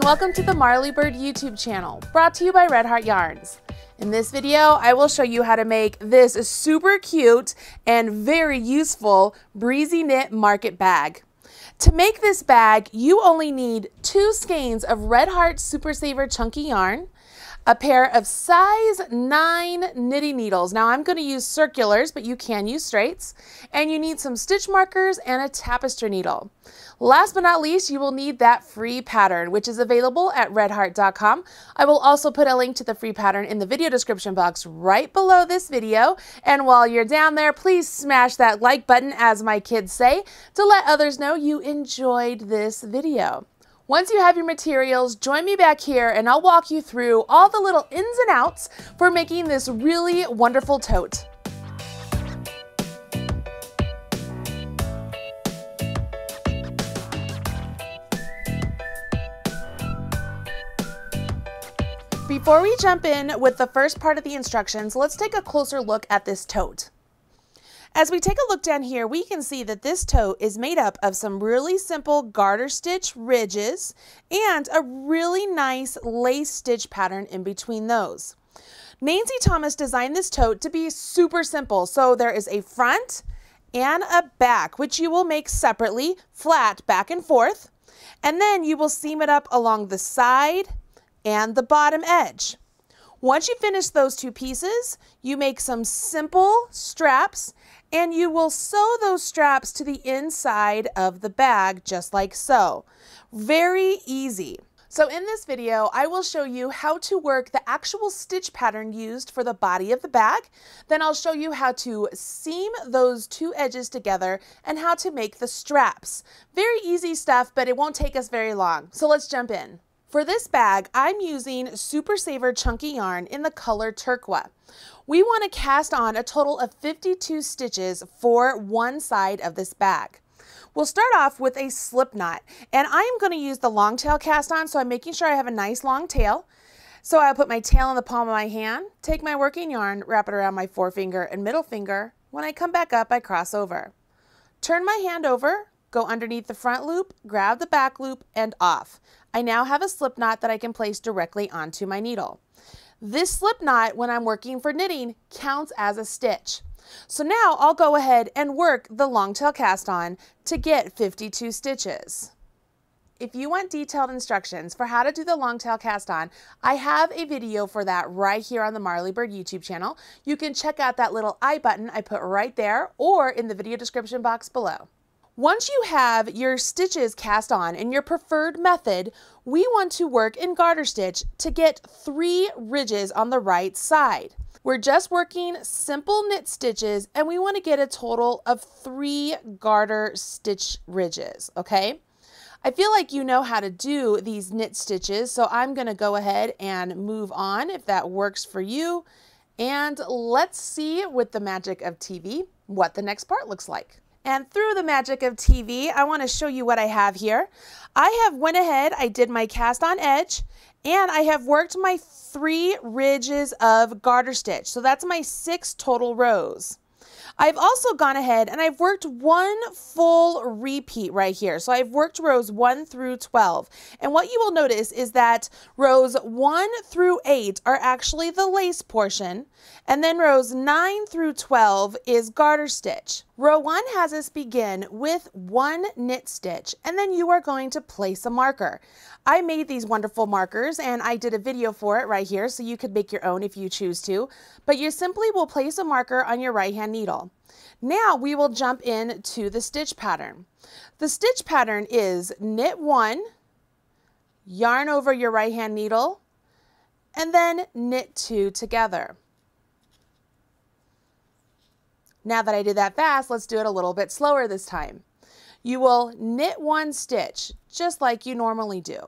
Welcome to the Marley Bird YouTube channel, brought to you by Red Heart Yarns. In this video, I will show you how to make this super cute and very useful breezy knit market bag. To make this bag, you only need 2 skeins of Red Heart Super Saver chunky yarn, a pair of size 9 knitting needles. Now I'm going to use circulars, but you can use straights. And you need some stitch markers and a tapestry needle. Last but not least, you will need that free pattern, which is available at redheart.com. I will also put a link to the free pattern in the video description box right below this video. And while you're down there, please smash that like button, as my kids say, to let others know you enjoyed this video. Once you have your materials, join me back here and I'll walk you through all the little ins and outs for making this really wonderful tote. Before we jump in with the first part of the instructions, let's take a closer look at this tote. As we take a look down here, we can see that this tote is made up of some really simple garter stitch ridges and a really nice lace stitch pattern in between those. Nancy Thomas designed this tote to be super simple. So there is a front and a back, which you will make separately, flat back and forth. And then you will seam it up along the side and the bottom edge. Once you finish those 2 pieces, you make some simple straps and you will sew those straps to the inside of the bag just like so. Very easy. So in this video, I will show you how to work the actual stitch pattern used for the body of the bag. Then I'll show you how to seam those 2 edges together and how to make the straps. Very easy stuff, but it won't take us very long. So let's jump in. For this bag, I'm using Super Saver chunky yarn in the color turquoise. We want to cast on a total of 52 stitches for one side of this bag. We'll start off with a slip knot, and I'm going to use the long tail cast on, so I'm making sure I have a nice long tail. So I'll put my tail in the palm of my hand, take my working yarn, wrap it around my forefinger and middle finger. When I come back up, I cross over. Turn my hand over, go underneath the front loop, grab the back loop, and off. I now have a slip knot that I can place directly onto my needle. This slip knot, when I'm working for knitting, counts as a stitch. So now I'll go ahead and work the long tail cast on to get 52 stitches. If you want detailed instructions for how to do the long tail cast on, I have a video for that right here on the Marley Bird YouTube channel. You can check out that little I button I put right there or in the video description box below. Once you have your stitches cast on in your preferred method, we want to work in garter stitch to get 3 ridges on the right side. We're just working simple knit stitches and we want to get a total of 3 garter stitch ridges, okay? I feel like you know how to do these knit stitches, so I'm going to go ahead and move on if that works for you. And let's see, with the magic of TV, what the next part looks like. And through the magic of TV, I want to show you what I have here. I have went ahead, I did my cast on edge, and I have worked my 3 ridges of garter stitch. So that's my 6 total rows. I've also gone ahead and I've worked 1 full repeat right here. So I've worked rows 1 through 12. And what you will notice is that rows 1 through 8 are actually the lace portion. And then rows 9 through 12 is garter stitch. Row 1 has us begin with 1 knit stitch, and then you are going to place a marker. I made these wonderful markers and I did a video for it right here, so you could make your own if you choose to, but you simply will place a marker on your right hand needle. Now we will jump into the stitch pattern. The stitch pattern is knit 1, yarn over your right hand needle, and then knit 2 together. Now that I did that fast, let's do it a little bit slower this time. You will knit 1 stitch, just like you normally do.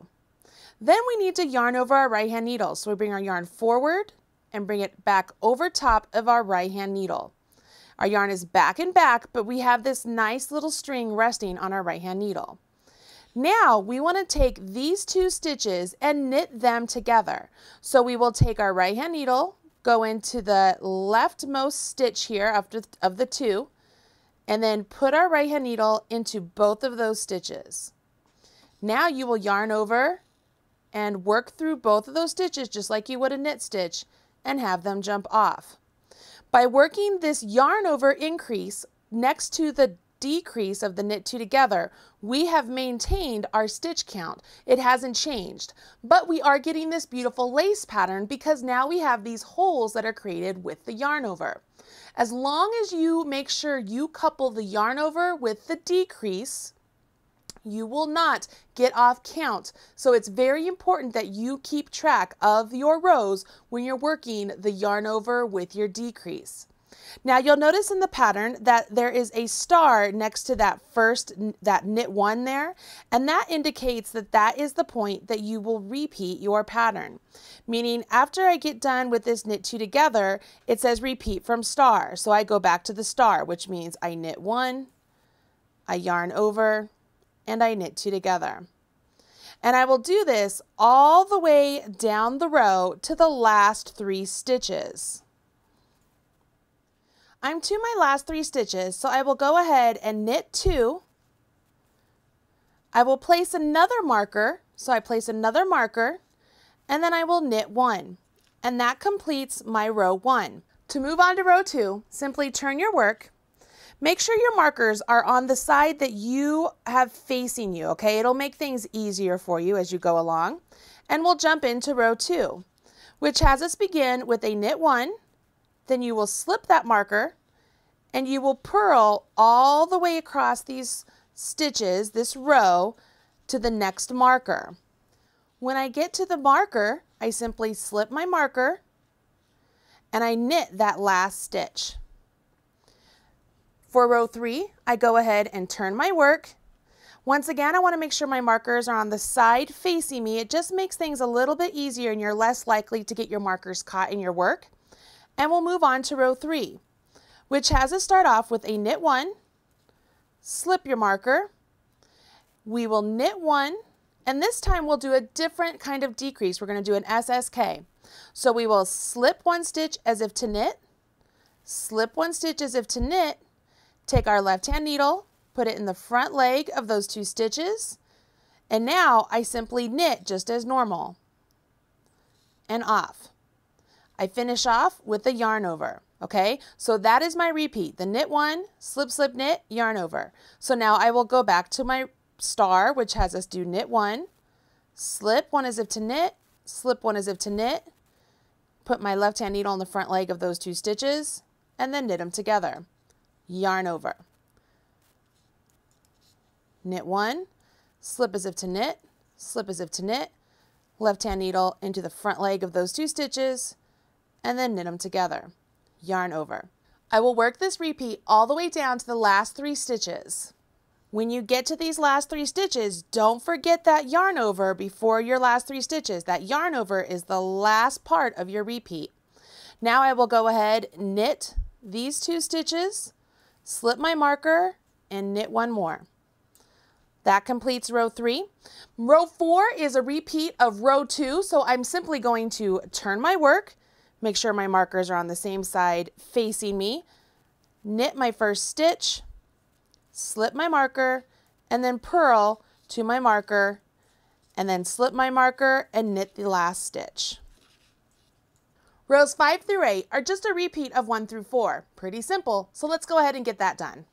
Then we need to yarn over our right hand needle. So we bring our yarn forward and bring it back over top of our right hand needle. Our yarn is back and back, but we have this nice little string resting on our right hand needle. Now we want to take these 2 stitches and knit them together. So we will take our right hand needle, go into the leftmost stitch here of the 2, and then put our right hand needle into both of those stitches. Now you will yarn over and work through both of those stitches just like you would a knit stitch and have them jump off. By working this yarn over increase next to the decrease of the knit two together, we have maintained our stitch count. It hasn't changed, but we are getting this beautiful lace pattern because now we have these holes that are created with the yarn over. As long as you make sure you couple the yarn over with the decrease, you will not get off count. So it's very important that you keep track of your rows when you're working the yarn over with your decrease. Now you'll notice in the pattern that there is a star next to that knit one there, and that indicates that that is the point that you will repeat your pattern. Meaning after I get done with this knit two together, it says repeat from star. So I go back to the star, which means I knit one, I yarn over, and I knit two together. And I will do this all the way down the row to the last 3 stitches. I'm to my last 3 stitches, so I will go ahead and knit 2. I will place another marker, so I place another marker, and then I will knit 1. And that completes my row 1. To move on to row 2, simply turn your work. Make sure your markers are on the side that you have facing you, okay? It'll make things easier for you as you go along. And we'll jump into row 2, which has us begin with a knit 1, then you will slip that marker and you will purl all the way across these stitches, this row, to the next marker. When I get to the marker, I simply slip my marker and I knit that last stitch. For row 3, I go ahead and turn my work. Once again, I want to make sure my markers are on the side facing me. It just makes things a little bit easier and you're less likely to get your markers caught in your work. And we'll move on to row 3, which has us start off with a knit 1, slip your marker, we will knit 1, and this time we'll do a different kind of decrease. We're going to do an SSK. So we will slip 1 stitch as if to knit, slip 1 stitch as if to knit, take our left hand needle, put it in the front leg of those 2 stitches, and now I simply knit just as normal and off. I finish off with the yarn over, okay? So that is my repeat, the knit 1, slip, slip, knit, yarn over. So now I will go back to my star, which has us do knit 1, slip 1 as if to knit, slip 1 as if to knit, put my left hand needle on the front leg of those 2 stitches, and then knit them together. Yarn over. Knit 1, slip as if to knit, slip as if to knit, left hand needle into the front leg of those 2 stitches, and then knit them together. Yarn over. I will work this repeat all the way down to the last 3 stitches. When you get to these last 3 stitches, don't forget that yarn over before your last 3 stitches. That yarn over is the last part of your repeat. Now I will go ahead, knit these 2 stitches, slip my marker, and knit 1 more. That completes row 3. Row 4 is a repeat of row 2, so I'm simply going to turn my work, make sure my markers are on the same side facing me, knit my first stitch, slip my marker, and then purl to my marker, and then slip my marker and knit the last stitch. Rows 5 through 8 are just a repeat of 1 through 4. Pretty simple, so let's go ahead and get that done.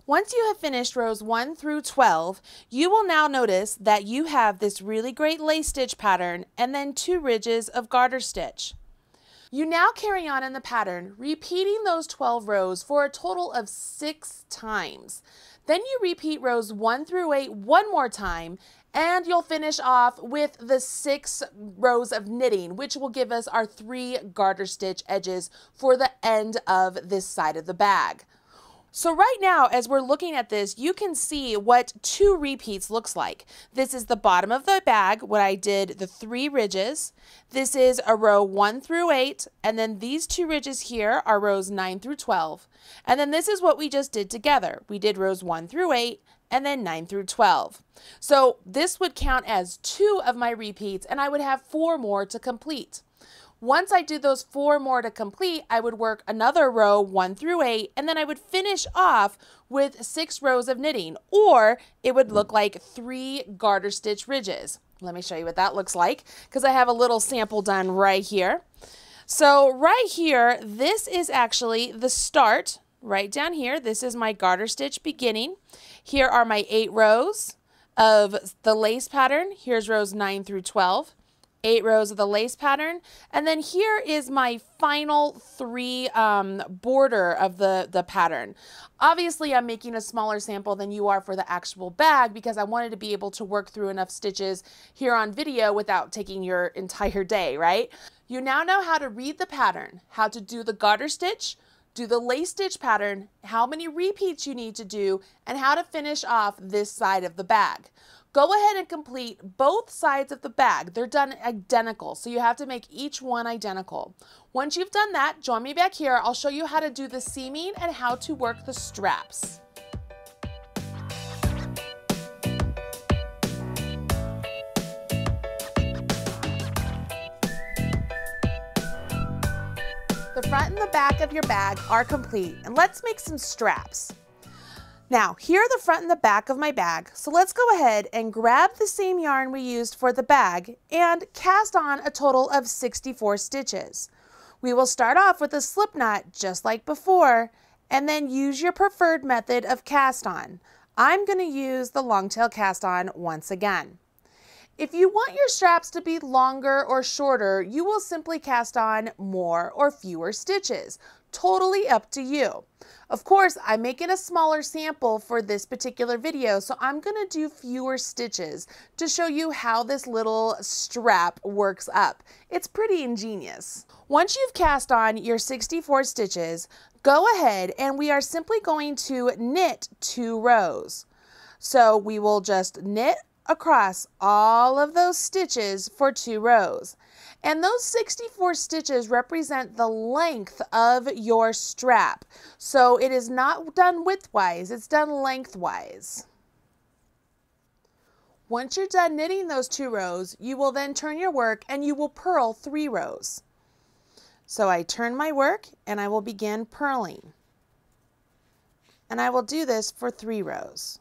Once you have finished rows 1 through 12, you will now notice that you have this really great lace stitch pattern and then 2 ridges of garter stitch. You now carry on in the pattern, repeating those 12 rows for a total of 6 times. Then you repeat rows 1 through 8 one more time, and you'll finish off with the 6 rows of knitting, which will give us our 3 garter stitch edges for the end of this side of the bag. So right now, as we're looking at this, you can see what 2 repeats looks like. This is the bottom of the bag, what I did the 3 ridges. This is a row 1 through 8, and then these 2 ridges here are rows 9 through 12. And then this is what we just did together. We did rows 1 through 8, and then 9 through 12. So this would count as 2 of my repeats, and I would have 4 more to complete. Once I do those 4 more to complete, I would work another row 1 through 8, and then I would finish off with 6 rows of knitting, or it would look like 3 garter stitch ridges. Let me show you what that looks like because I have a little sample done right here. So right here, this is actually the start right down here. This is my garter stitch beginning. Here are my 8 rows of the lace pattern. Here's rows 9 through 12. 8 rows of the lace pattern, and then here is my final 3 border of the pattern. Obviously I'm making a smaller sample than you are for the actual bag because I wanted to be able to work through enough stitches here on video without taking your entire day, right? You now know how to read the pattern, how to do the garter stitch, do the lace stitch pattern, how many repeats you need to do, and how to finish off this side of the bag. Go ahead and complete both sides of the bag. They're done identical, so you have to make each one identical. Once you've done that, join me back here. I'll show you how to do the seaming and how to work the straps. The front and the back of your bag are complete, and let's make some straps. Now, here are the front and the back of my bag, so let's go ahead and grab the same yarn we used for the bag and cast on a total of 64 stitches. We will start off with a slip knot just like before, and then use your preferred method of cast on. I'm going to use the long tail cast on once again. If you want your straps to be longer or shorter, you will simply cast on more or fewer stitches. Totally up to you. Of course, I'm making a smaller sample for this particular video, so I'm going to do fewer stitches to show you how this little strap works up. It's pretty ingenious. Once you've cast on your 64 stitches, go ahead and we are simply going to knit 2 rows. So we will just knit across all of those stitches for 2 rows. And those 64 stitches represent the length of your strap. So it is not done widthwise, it's done lengthwise. Once you're done knitting those 2 rows, you will then turn your work and you will purl 3 rows. So I turn my work and I will begin purling. And I will do this for 3 rows.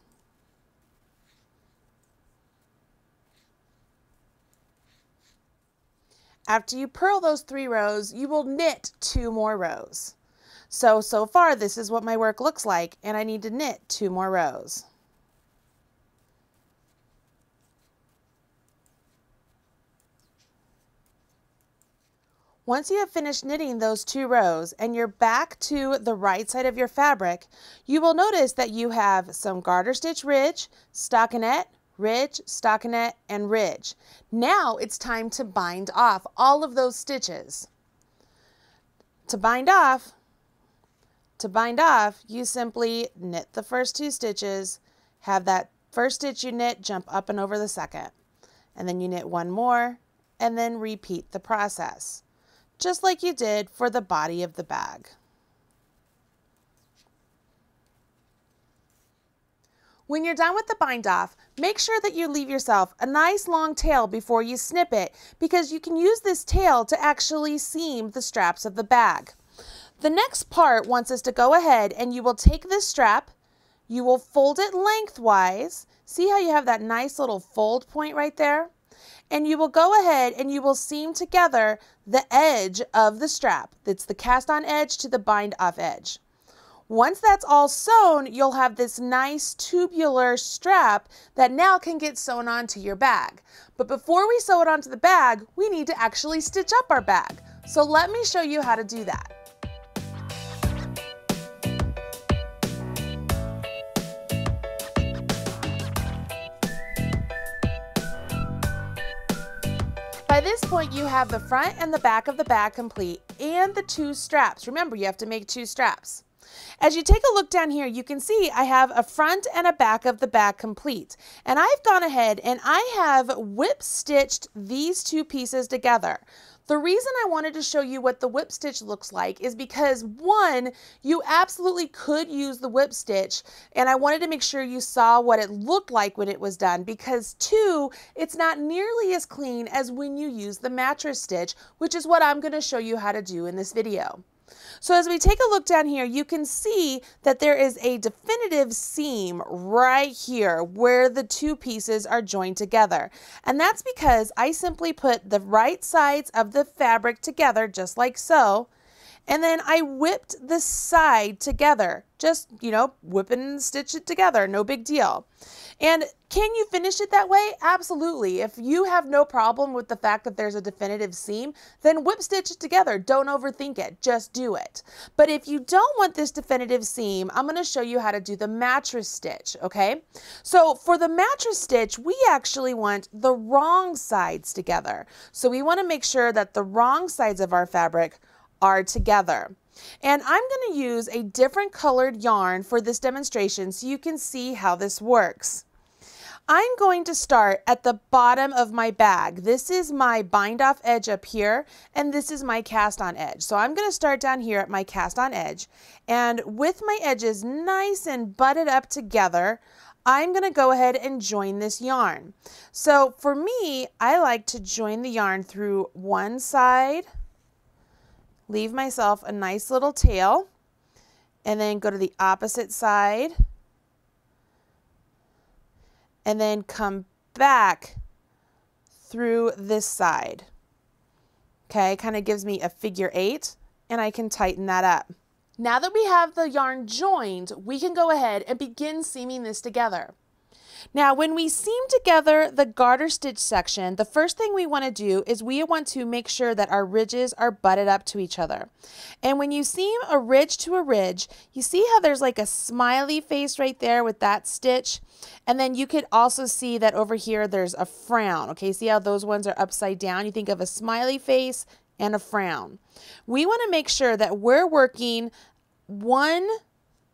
After you purl those 3 rows, you will knit 2 more rows. So far this is what my work looks like, and I need to knit 2 more rows. Once you have finished knitting those 2 rows and you're back to the right side of your fabric, you will notice that you have some garter stitch ridge, stockinette, ridge, stockinette, and ridge. Now it's time to bind off all of those stitches. To bind off, you simply knit the first 2 stitches, have that first stitch you knit jump up and over the second, and then you knit 1 more, and then repeat the process, just like you did for the body of the bag. When you're done with the bind off, make sure that you leave yourself a nice long tail before you snip it, because you can use this tail to actually seam the straps of the bag. The next part wants us to go ahead and you will take this strap, you will fold it lengthwise. See how you have that nice little fold point right there? And you will go ahead and you will seam together the edge of the strap. That's the cast on edge to the bind off edge. Once that's all sewn, you'll have this nice tubular strap that now can get sewn onto your bag. But before we sew it onto the bag, we need to actually stitch up our bag. So let me show you how to do that. By this point, you have the front and the back of the bag complete and the 2 straps. Remember, you have to make 2 straps. As you take a look down here, you can see I have a front and a back of the bag complete. And I've gone ahead and I have whip stitched these 2 pieces together. The reason I wanted to show you what the whip stitch looks like is because 1, you absolutely could use the whip stitch, and I wanted to make sure you saw what it looked like when it was done, because 2, it's not nearly as clean as when you use the mattress stitch, which is what I'm going to show you how to do in this video. So as we take a look down here, you can see that there is a definitive seam right here where the two pieces are joined together. And that's because I simply put the right sides of the fabric together just like so. And then I whipped the side together, just, whip and stitch it together, no big deal. And can you finish it that way? Absolutely. If you have no problem with the fact that there's a definitive seam, then whip stitch it together. Don't overthink it, just do it. But if you don't want this definitive seam, I'm gonna show you how to do the mattress stitch, okay? So for the mattress stitch, we actually want the wrong sides together. So we wanna make sure that the wrong sides of our fabric are together. And I'm going to use a different colored yarn for this demonstration so you can see how this works. I'm going to start at the bottom of my bag. This is my bind off edge up here, and this is my cast on edge. So I'm going to start down here at my cast on edge, and with my edges nice and butted up together, I'm going to go ahead and join this yarn. So for me, I like to join the yarn through one side, leave myself a nice little tail, and then go to the opposite side, and then come back through this side. Okay, kind of gives me a figure 8, and I can tighten that up. Now that we have the yarn joined, we can go ahead and begin seaming this together. Now, when we seam together the garter stitch section, the first thing we want to do is we want to make sure that our ridges are butted up to each other. And when you seam a ridge to a ridge, you see how there's like a smiley face right there with that stitch? And then you could also see that over here there's a frown. Okay, see how those ones are upside down? You think of a smiley face and a frown. We want to make sure that we're working one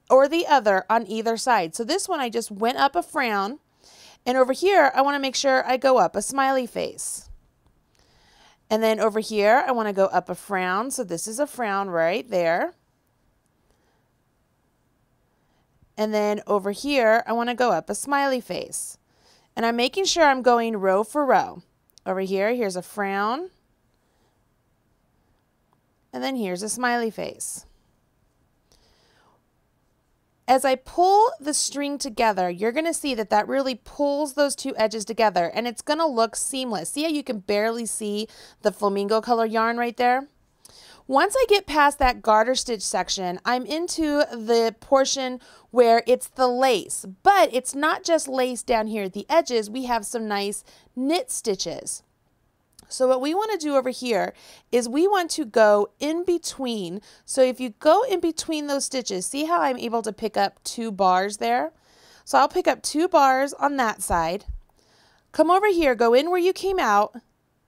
or the other on either side. So this one I just went up a frown, and over here I want to make sure I go up a smiley face. And then over here I want to go up a frown, so this is a frown right there. And then over here I want to go up a smiley face. And I'm making sure I'm going row for row. Over here, here's a frown. And then here's a smiley face. As I pull the string together, you're going to see that that really pulls those two edges together, and it's going to look seamless. See how you can barely see the flamingo color yarn right there? Once I get past that garter stitch section, I'm into the portion where it's the lace, but it's not just lace down here at the edges. We have some nice knit stitches. So what we want to do over here is we want to go in between. So if you go in between those stitches, see how I'm able to pick up 2 bars there? So I'll pick up 2 bars on that side, come over here, go in where you came out,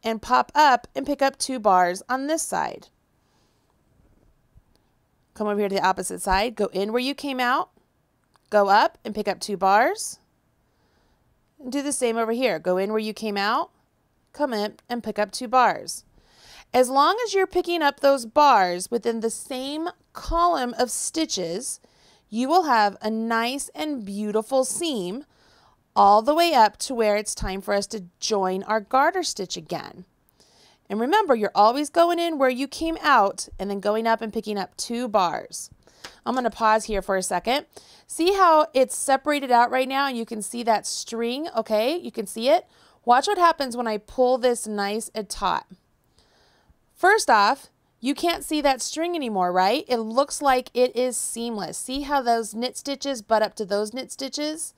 and pop up and pick up 2 bars on this side. Come over here to the opposite side, go in where you came out, go up and pick up 2 bars. And do the same over here, go in where you came out, come in and pick up 2 bars. As long as you're picking up those bars within the same column of stitches, you will have a nice and beautiful seam all the way up to where it's time for us to join our garter stitch again. And remember, you're always going in where you came out and then going up and picking up 2 bars. I'm going to pause here for a second. See how it's separated out right now, and you can see that string, okay? You can see it. Watch what happens when I pull this nice and taut. First off, you can't see that string anymore, right? It looks like it is seamless. See how those knit stitches butt up to those knit stitches?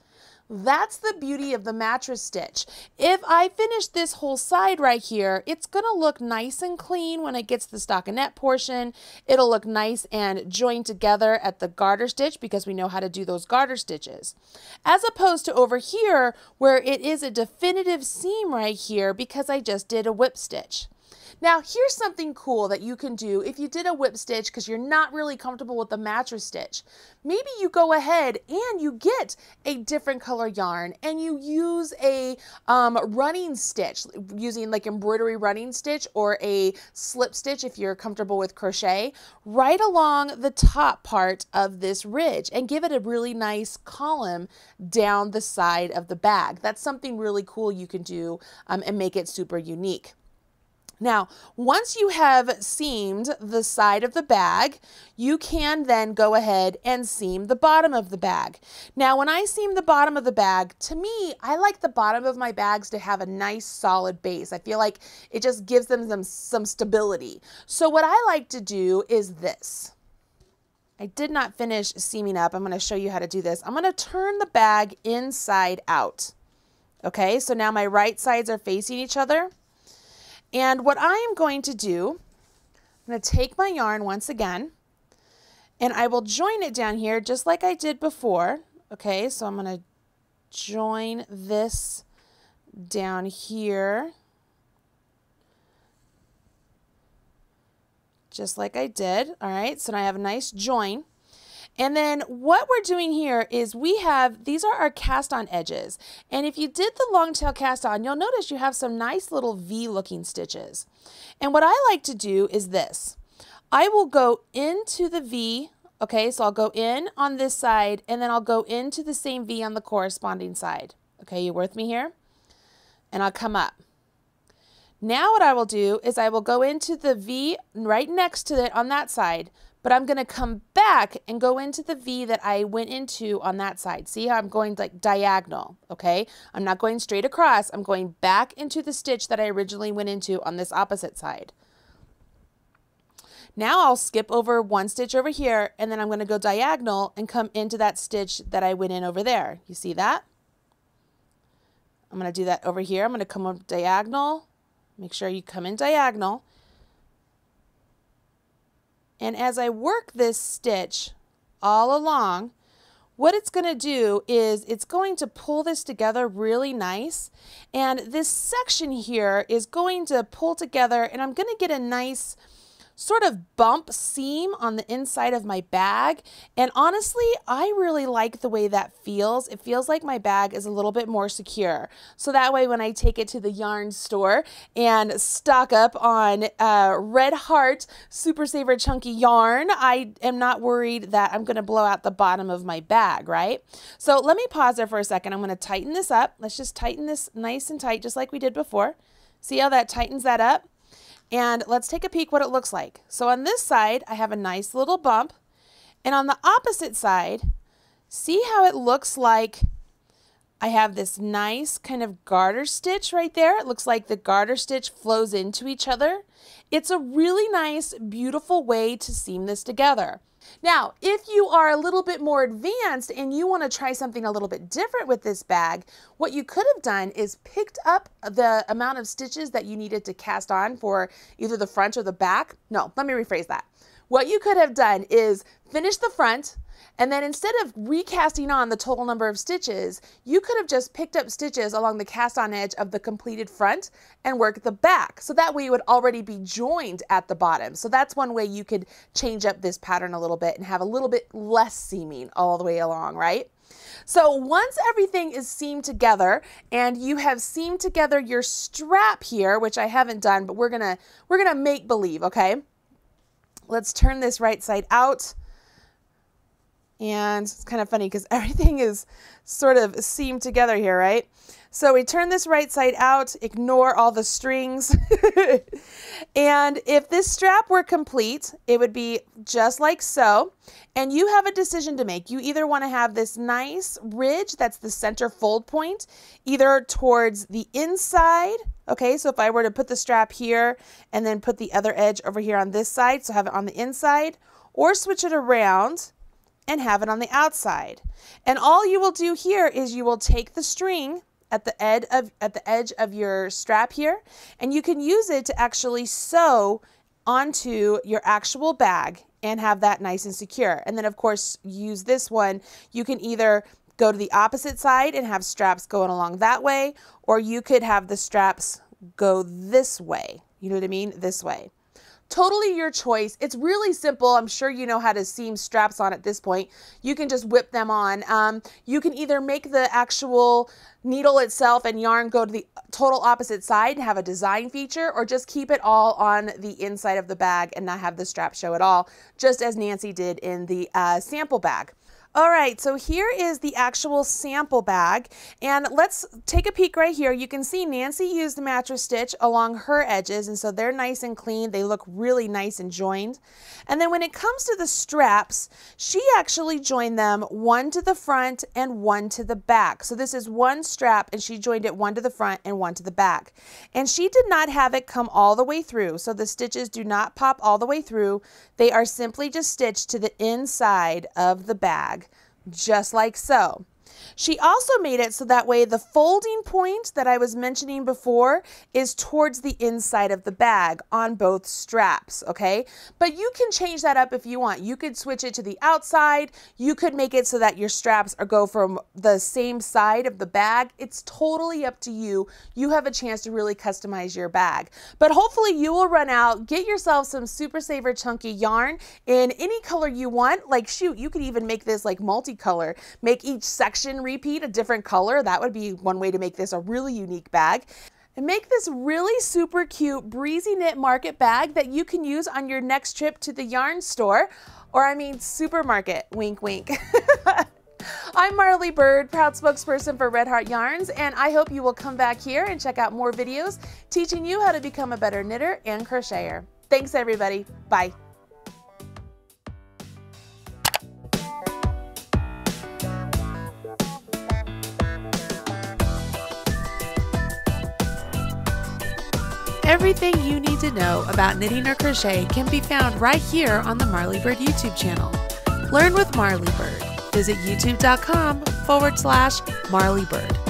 That's the beauty of the mattress stitch. If I finish this whole side right here, it's going to look nice and clean when it gets to the stockinette portion. It'll look nice and joined together at the garter stitch because we know how to do those garter stitches. As opposed to over here where it is a definitive seam right here because I just did a whip stitch. Now, here's something cool that you can do if you did a whip stitch because you're not really comfortable with the mattress stitch. Maybe you go ahead and you get a different color yarn and you use a running stitch, using like embroidery running stitch or a slip stitch if you're comfortable with crochet, right along the top part of this ridge and give it a really nice column down the side of the bag. That's something really cool you can do and make it super unique. Now, once you have seamed the side of the bag, you can then go ahead and seam the bottom of the bag. Now, when I seam the bottom of the bag, to me, I like the bottom of my bags to have a nice solid base. I feel like it just gives them some stability. So what I like to do is this. I did not finish seaming up. I'm going to show you how to do this. I'm going to turn the bag inside out. Okay, so now my right sides are facing each other. And what I am going to do, I'm going to take my yarn once again, and I will join it down here just like I did before. Okay, so I'm going to join this down here, just like I did. All right, so now I have a nice join. And then what we're doing here is these are our cast on edges. And if you did the long tail cast on, you'll notice you have some nice little V looking stitches. And what I like to do is this. I will go into the V, okay, so I'll go in on this side and then I'll go into the same V on the corresponding side. Okay, you with me here? And I'll come up. Now what I will do is I will go into the V right next to it on that side, but I'm going to come back and go into the V that I went into on that side. See how I'm going like diagonal, okay? I'm not going straight across. I'm going back into the stitch that I originally went into on this opposite side. Now I'll skip over one stitch over here, and then I'm going to go diagonal and come into that stitch that I went in over there. You see that? I'm going to do that over here. I'm going to come up diagonal. Make sure you come in diagonal. And as I work this stitch all along, what it's going to do is it's going to pull this together really nice. And this section here is going to pull together, and I'm going to get a nice sort of bump seam on the inside of my bag. And honestly, I really like the way that feels. It feels like my bag is a little bit more secure. So that way when I take it to the yarn store and stock up on Red Heart Super Saver Chunky yarn, I am not worried that I'm going to blow out the bottom of my bag, right? So let me pause there for a second. I'm going to tighten this up. Let's just tighten this nice and tight, just like we did before. See how that tightens that up? And let's take a peek what it looks like. So on this side, I have a nice little bump. And on the opposite side, see how it looks like I have this nice kind of garter stitch right there. It looks like the garter stitch flows into each other. It's a really nice, beautiful way to seam this together. Now, if you are a little bit more advanced and you want to try something a little bit different with this bag, what you could have done is picked up the amount of stitches that you needed to cast on for either the front or the back. No, let me rephrase that. What you could have done is finish the front, and then instead of recasting on the total number of stitches, you could have just picked up stitches along the cast on edge of the completed front and work the back. So that way you would already be joined at the bottom. So that's one way you could change up this pattern a little bit and have a little bit less seaming all the way along, right? So once everything is seamed together and you have seamed together your strap here, which I haven't done, but we're gonna make believe, okay? Let's turn this right side out. And it's kind of funny because everything is sort of seamed together here, right? So we turn this right side out, ignore all the strings. And if this strap were complete, it would be just like so. And you have a decision to make. You either want to have this nice ridge that's the center fold point, either towards the inside. Okay, so if I were to put the strap here and then put the other edge over here on this side, so have it on the inside, or switch it around and have it on the outside. And all you will do here is you will take the string at the edge of your strap here, and you can use it to actually sew onto your actual bag and have that nice and secure. And then of course use this one. You can either go to the opposite side and have straps going along that way, or you could have the straps go this way. You know what I mean? This way. Totally your choice. It's really simple. I'm sure you know how to seam straps on at this point. You can just whip them on. You can either make the actual needle itself and yarn go to the total opposite side and have a design feature, or just keep it all on the inside of the bag and not have the strap show at all, just as Nancy did in the sample bag. All right, so here is the actual sample bag, and let's take a peek right here. You can see Nancy used the mattress stitch along her edges, and so they're nice and clean. They look really nice and joined. And then when it comes to the straps, she actually joined them one to the front and one to the back. So this is one strap, and she joined it one to the front and one to the back. And she did not have it come all the way through, so the stitches do not pop all the way through. They are simply just stitched to the inside of the bag, just like so. She also made it so that way the folding point that I was mentioning before is towards the inside of the bag on both straps, okay? But you can change that up if you want. You could switch it to the outside. You could make it so that your straps go from the same side of the bag. It's totally up to you. You have a chance to really customize your bag. But hopefully you will run out, get yourself some Super Saver Chunky yarn in any color you want. Like shoot, you could even make this like multicolor. Make each section repeat a different color. That would be one way to make this a really unique bag. And make this really super cute breezy knit market bag that you can use on your next trip to the yarn store, or I mean supermarket, wink wink. I'm Marley Bird, proud spokesperson for Red Heart Yarns, and I hope you will come back here and check out more videos teaching you how to become a better knitter and crocheter. Thanks everybody, bye. Everything you need to know about knitting or crochet can be found right here on the Marley Bird YouTube channel. Learn with Marley Bird. Visit youtube.com/Marley Bird.